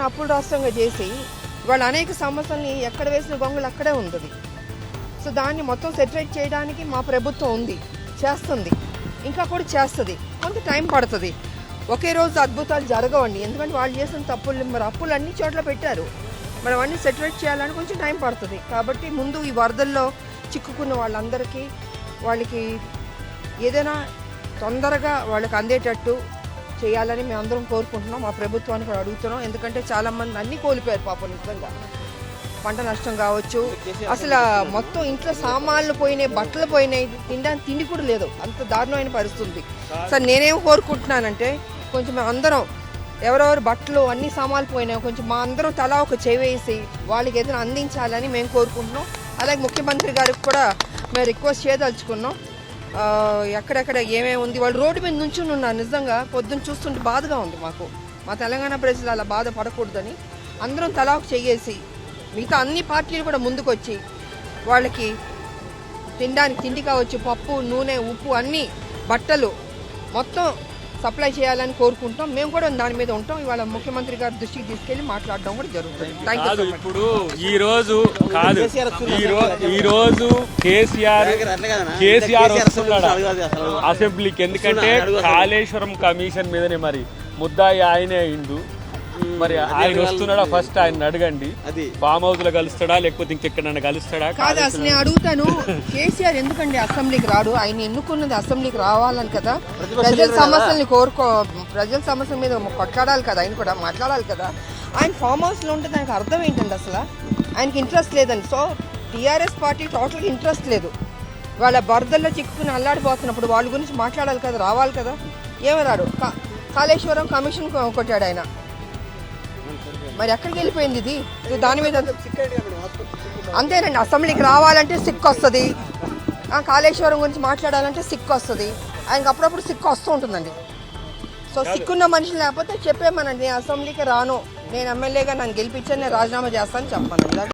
అప్పుల రాష్ట్రంగా చేసి వాళ్ళు అనేక సమస్యల్ని ఎక్కడ వేసిన గొంగలు అక్కడే ఉంది. సో దాన్ని మొత్తం సెటిలైట్ చేయడానికి మా ప్రభుత్వం ఉంది, చేస్తుంది, ఇంకా కూడా చేస్తుంది. కొంత టైం పడుతుంది. ఒకే రోజు అద్భుతాలు జరగవండి. ఎందుకంటే వాళ్ళు చేసిన తప్పులు మరి అప్పులు అన్ని చోట్ల పెట్టారు. మరి అవన్నీ సెటిలైట్ చేయాలని కొంచెం టైం పడుతుంది. కాబట్టి ముందు ఈ వరదల్లో చిక్కుకున్న వాళ్ళందరికీ వాళ్ళకి ఏదైనా తొందరగా వాళ్ళకి అందేటట్టు చేయాలని మేము అందరం కోరుకుంటున్నాం. మా ప్రభుత్వానికి కూడా అడుగుతున్నాం. ఎందుకంటే చాలామంది అన్నీ కోల్పోయారు పాపం. నిజంగా పంట నష్టం కావచ్చు, అసలు మొత్తం ఇంట్లో సామాన్లు పోయినాయి, బట్టలు పోయినాయి, తినడానికి తిండి కూడా లేదు. అంత దారుణమైన పరిస్థితి. సార్ నేనేం కోరుకుంటున్నానంటే కొంచెం మేము అందరం ఎవరెవరు బట్టలు అన్ని సామాన్లు పోయినాయి కొంచెం మా అందరం తలా ఒక చేవేసి వాళ్ళకి ఏదైనా అందించాలని మేము కోరుకుంటున్నాం. అలాగే ముఖ్యమంత్రి గారికి కూడా మేము రిక్వెస్ట్ చేయదలుచుకున్నాం. ఎక్కడెక్కడ ఏమేమి ఉంది వాళ్ళు రోడ్డు మీద నుంచుని ఉన్నారు. నిజంగా పొద్దున్న చూస్తుంటే బాధగా ఉంది మాకు. మా తెలంగాణ ప్రజలు అలా బాధపడకూడదని అందరం తలా ఒక చెయ్యేసి మిగతా అన్ని పార్టీలు కూడా ముందుకు వచ్చి వాళ్ళకి తినడానికి తిండి కావచ్చు, పప్పు, నూనె, ఉప్పు, అన్నీ బట్టలు మొత్తం సప్లై చేయాలని కోరుకుంటాం. మేము కూడా దాని మీద ఉంటాం. ఇవాళ ముఖ్యమంత్రి గారి దృష్టికి తీసుకెళ్లి మాట్లాడడం కూడా జరుగుతుంది. ఇప్పుడు ఈ రోజు కేసీఆర్ వస్తున్నాడు అసెంబ్లీకి. ఎందుకంటే కాళేశ్వరం కమిషన్ మీదనే మరి ముద్దాయి ఆయనే అయిండు. మరి ఆయన వస్తున్నాడా? ఫస్ట్ ఆయన అడగండి. ఫామ్ హౌస్ లో కలుస్తాడా లేకపోతే ఇంకెక్కడన్నా కలుస్తాడా? కాదు, అసలు నేను అడుగుతాను, కేసీఆర్ ఎందుకండి అసెంబ్లీకి రాడు? ఆయన ఎన్నుకున్నది అసెంబ్లీకి రావాలని కదా. ప్రజల సమస్యల్ని ప్రజల సమస్యల మీద కొట్లాడాలి కదా, ఆయన కూడా మాట్లాడాలి కదా. ఆయన ఫామ్ హౌస్ లో ఉంటే దానికి అర్థం ఏంటండి? అసలు ఆయనకి ఇంట్రెస్ట్ లేదండి. సో టీఆర్ఎస్ పార్టీ టోటల్గా ఇంట్రెస్ట్ లేదు. వాళ్ళ బరదల్లో చిక్కుకుని అల్లాడిపోతున్నప్పుడు వాళ్ళ గురించి మాట్లాడాలి కదా, రావాలి కదా. ఏమన్నాడు? కాళేశ్వరం కమిషన్ కొట్టాడు ఆయన. మరి ఎక్కడికి వెళ్ళిపోయింది ఇది? దాని మీద అంతేనండి. అసెంబ్లీకి రావాలంటే సిక్కు వస్తుంది, కాళేశ్వరం గురించి మాట్లాడాలంటే సిక్కు వస్తుంది. ఆయనకు అప్పుడప్పుడు సిక్కు వస్తూ ఉంటుందండి. సో సిక్కున్న మనిషి లేకపోతే చెప్పేమనండి, నేను అసెంబ్లీకి రాను, నేను ఎమ్మెల్యేగా నన్ను గెలిపించాను, నేను రాజీనామా చేస్తాను చెప్పానండి.